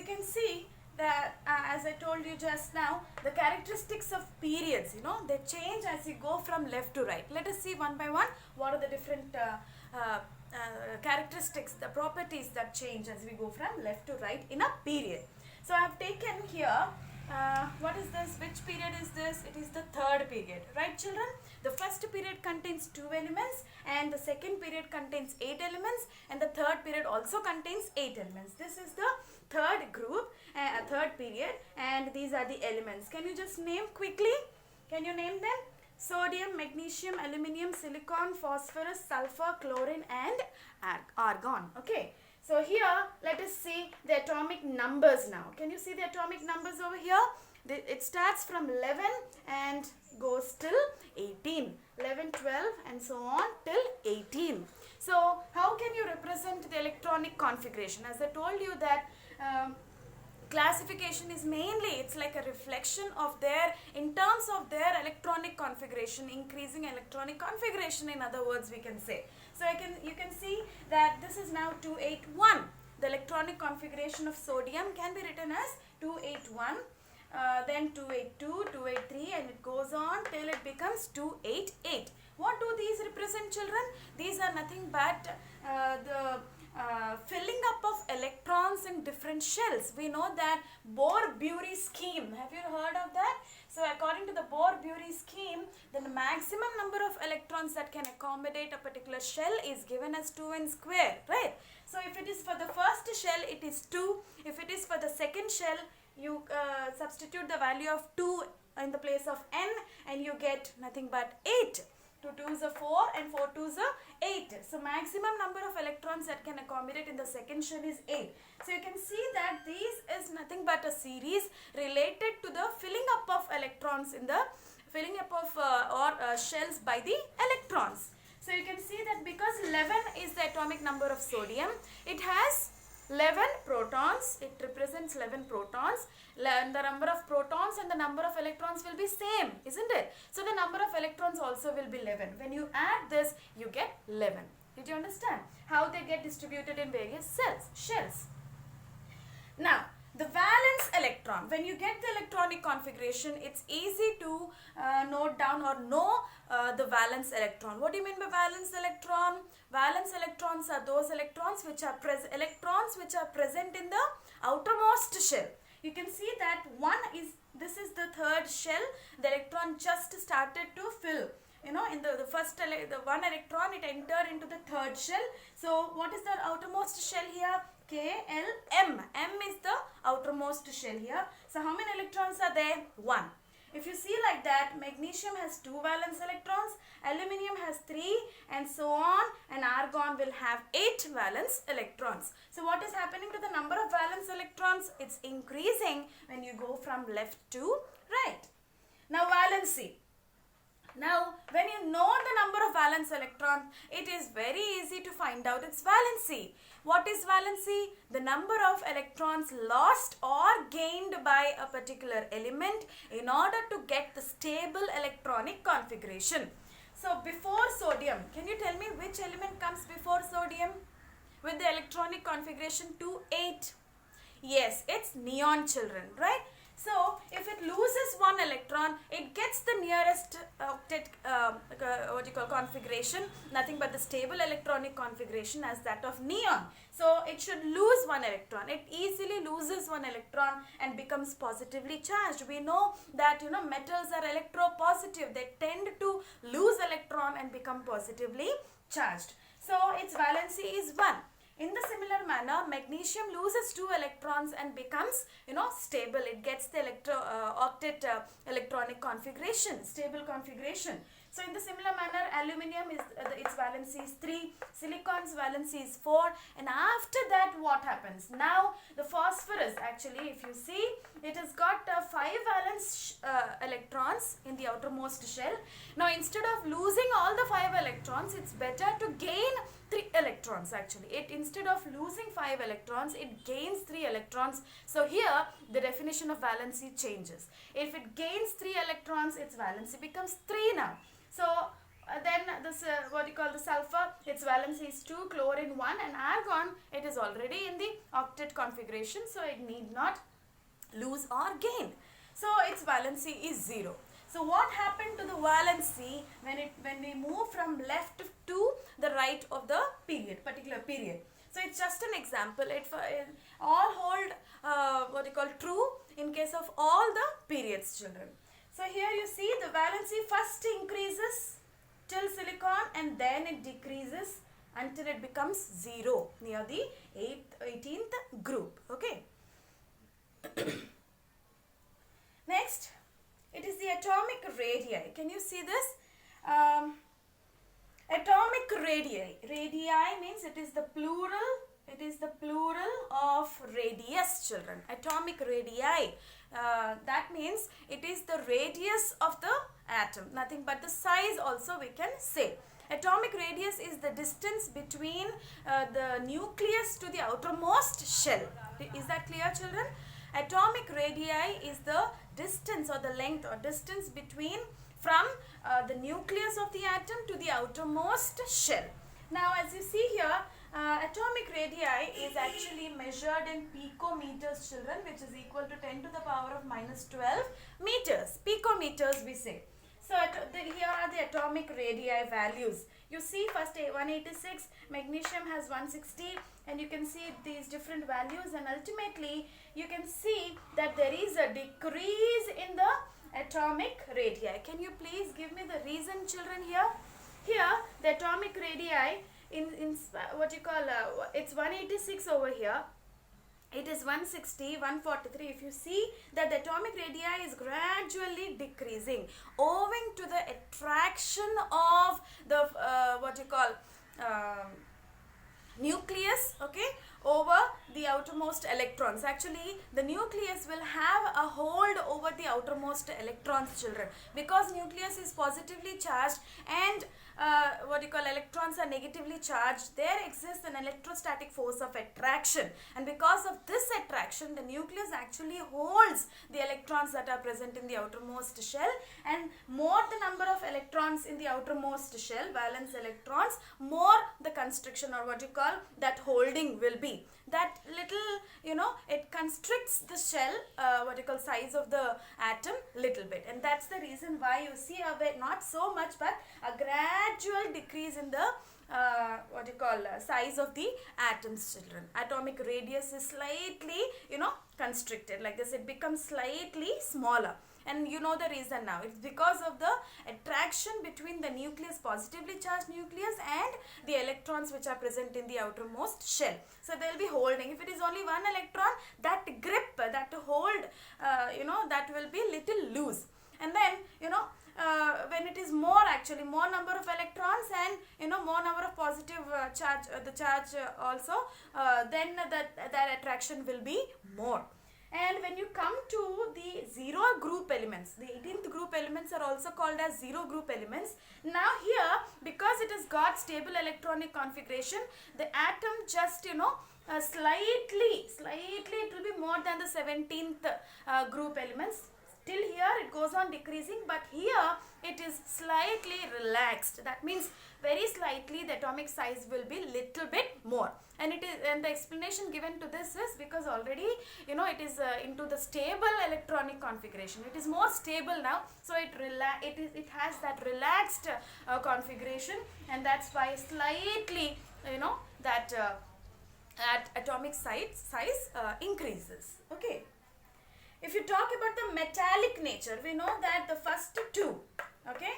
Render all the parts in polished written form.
you can see that as I told you just now, the characteristics of periods, they change as you go from left to right. Let us see one by one what are the different characteristics, the properties that change as we go from left to right in a period. So I have taken here, what is this? Which period is this? It is the third period, right children? The first period contains 2 elements and the second period contains 8 elements and the third period also contains 8 elements. This is the third group, third period, and these are the elements. Can you just name quickly? Can you name them? Sodium, magnesium, aluminium, silicon, phosphorus, sulfur, chlorine and argon. Okay. So here let us see the atomic numbers now. Can you see the atomic numbers over here? It starts from 11 and goes till 18. 11, 12 and so on till 18. So how can you represent the electronic configuration? As I told you that classification is mainly, it's like a reflection of in terms of their electronic configuration, increasing electronic configuration, in other words we can say. So you can see that this is now 281. The electronic configuration of sodium can be written as 281, then 282, 283 and it goes on till it becomes 288. What do these represent children? These are nothing but the filling up of electrons in different shells. We know that Bohr-Bury scheme. Have you heard of that? So according to the Bohr-Bury scheme, the maximum number of electrons that can accommodate a particular shell is given as 2n square, right? So if it is for the first shell, it is 2. If it is for the second shell, you substitute the value of 2 in the place of n and you get nothing but 8. 2 2s are 4 and 4 2s are 8. So maximum number of electrons that can accommodate in the second shell is 8. So you can see that this is nothing but a series related to the filling up of electrons in the filling up of shells by the electrons. So you can see that because 11 is the atomic number of sodium, it has 11 protons. It represents 11 protons. The number of protons and the number of electrons will be same, isn't it? So the number of electrons also will be 11. When you add this, you get 11. Did you understand how they get distributed in various shells? Now, the valence electron. When you get the electronic configuration, it's easy to note down or know the valence electron. What do you mean by valence electron? Valence electrons are those electrons which are present in the outermost shell. You can see that this is the third shell. The electron just started to fill. In the first, the one electron, it entered into the third shell. So what is the outermost shell here? K, L, M. M is the outermost shell here. So how many electrons are there? 1. If you see like that, magnesium has 2 valence electrons, aluminium has 3 and so on, and argon will have 8 valence electrons. So what is happening to the number of valence electrons? It's increasing when you go from left to right. Now valency. Now, when you know the number of valence electrons, it is very easy to find out its valency. What is valency? The number of electrons lost or gained by a particular element in order to get the stable electronic configuration. So, before sodium, can you tell me which element comes before sodium with the electronic configuration 2, 8? Yes, it's neon, children, right? So, if it loses one electron, it gets the nearest octet configuration, nothing but the stable electronic configuration as that of neon. So, it should lose one electron. It easily loses one electron and becomes positively charged. We know that, metals are electropositive. They tend to lose electron and become positively charged. So, its valency is 1. In the similar manner, magnesium loses 2 electrons and becomes, stable. It gets the octet electronic configuration, stable configuration. So, in the similar manner, aluminium its valency is 3, silicon's valency is 4, and after that what happens? Now, the phosphorus, actually, if you see, it has got 5 valence electrons in the outermost shell. Now, instead of losing all the 5 electrons, it's better to gain 3 electrons actually. Instead of losing 5 electrons, it gains 3 electrons. So here the definition of valency changes. If it gains 3 electrons, its valency becomes 3 now. So Then this what you call the sulfur, its valency is 2, chlorine 1, and argon, it is already in the octet configuration, so it need not lose or gain. So its valency is 0. So what happened to the valency when we move from left to the right of the particular period? So it's just an example. It all hold what you call true in case of all the periods, children. So here you see the valency first increases till silicon and then it decreases until it becomes 0 near the 18th group. Okay. Next, it is the atomic radii. Can you see this? Atomic radii. Radii means it is the plural. It is the plural of radius, children. Atomic radii. That means it is the radius of the atom. Nothing but the size also we can say. Atomic radius is the distance between the nucleus to the outermost shell. Is that clear, children? Atomic radii is the distance or the length or distance between from the nucleus of the atom to the outermost shell. Now as you see here, atomic radii is actually measured in picometers, children, which is equal to 10 to the power of minus 12 meters. Picometers we say. So here are the atomic radii values. You see first 186, magnesium has 160, and you can see these different values, and ultimately you can see that there is a decrease in the atomic radii. Can you please give me the reason, children, here? Here the atomic radii in what you call it's 186 over here. It is 160, 143. If you see that the atomic radii is gradually decreasing owing to the attraction of the what you call nucleus, okay, over the outermost electrons. Actually, the nucleus will have a hold over the outermost electrons, children, because nucleus is positively charged and what you call electrons are negatively charged. There exists an electrostatic force of attraction, and because of this attraction, the nucleus actually holds the electrons that are present in the outermost shell, and more the number of electrons in the outermost shell, valence electrons, more the constriction or what you call that holding will be. That little, it constricts the shell, what you call size of the atom little bit, and that's the reason why you see not so much but a gradual decrease in the what you call size of the atoms, children. Atomic radius is slightly, constricted like this. It becomes slightly smaller. And you know the reason now. It's because of the attraction between the nucleus, positively charged nucleus, and the electrons which are present in the outermost shell. So they will be holding. If it is only one electron, that grip, that hold, that will be little loose. And then, when it is more number of electrons and, more number of positive charge, the charge also, then that attraction will be more. And when you come to the 0 group elements, the 18th group elements are also called as 0 group elements. Now here, because it has got stable electronic configuration, the atom just, slightly it will be more than the 17th group elements. Till here it goes on decreasing, but here it is slightly relaxed. That means very slightly the atomic size will be little bit more. And the explanation given to this is because already it is into the stable electronic configuration. It is more stable now, so it has that relaxed configuration, and that's why slightly that atomic size increases. Okay. If you talk about the metallic nature, we know that the first two, okay,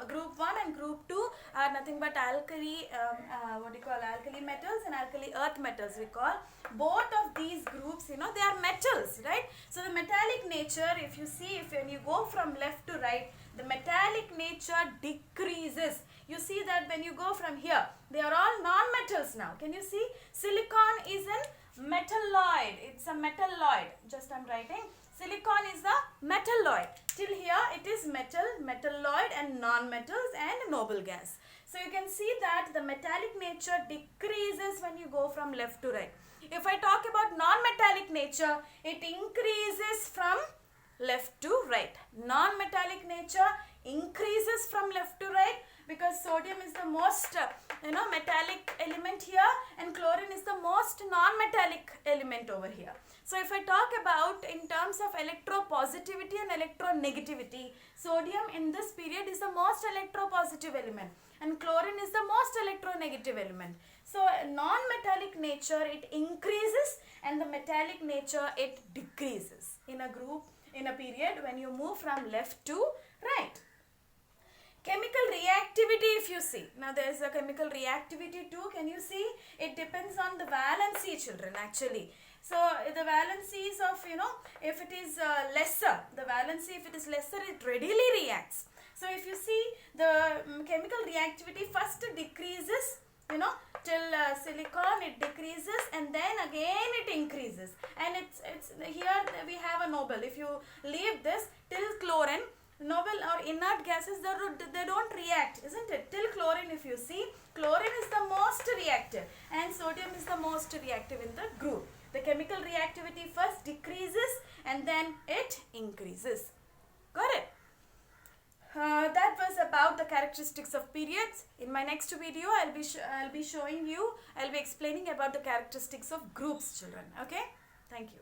group 1 and group 2 are nothing but alkali, alkali metals and alkali earth metals we call. Both of these groups, they are metals, right? So the metallic nature, if you see, when you go from left to right, the metallic nature decreases. You see that when you go from here, they are all non-metals now. Can you see? Silicon is an metalloid. It's a metalloid. Just I'm writing. Silicon is the metalloid. Till here it is metalloid and non-metals and noble gas. So you can see that the metallic nature decreases when you go from left to right. If I talk about non-metallic nature, it increases from left to right. Non-metallic nature increases from left to right. because sodium is the most metallic element here, and chlorine is the most non-metallic element over here. So if I talk about in terms of electropositivity and electronegativity, sodium in this period is the most electropositive element and chlorine is the most electronegative element. So non-metallic nature it increases and the metallic nature it decreases in a group, in a period when you move from left to right. Chemical reactivity, if you see, now there is a chemical reactivity too. Can you see? It depends on the valency, children, actually. So the valencies of, if it is lesser, the valency if it is lesser, it readily reacts. So if you see the chemical reactivity first decreases, till silicon it decreases and then again it increases, and it's here we have a noble. If you leave this till chlorine, noble or inert gases, they don't react, isn't it? Till chlorine, if you see, chlorine is the most reactive and sodium is the most reactive in the group. The chemical reactivity first decreases and then it increases. Got it? That was about the characteristics of periods. In my next video, I'll be explaining about the characteristics of groups, children. Okay? Thank you.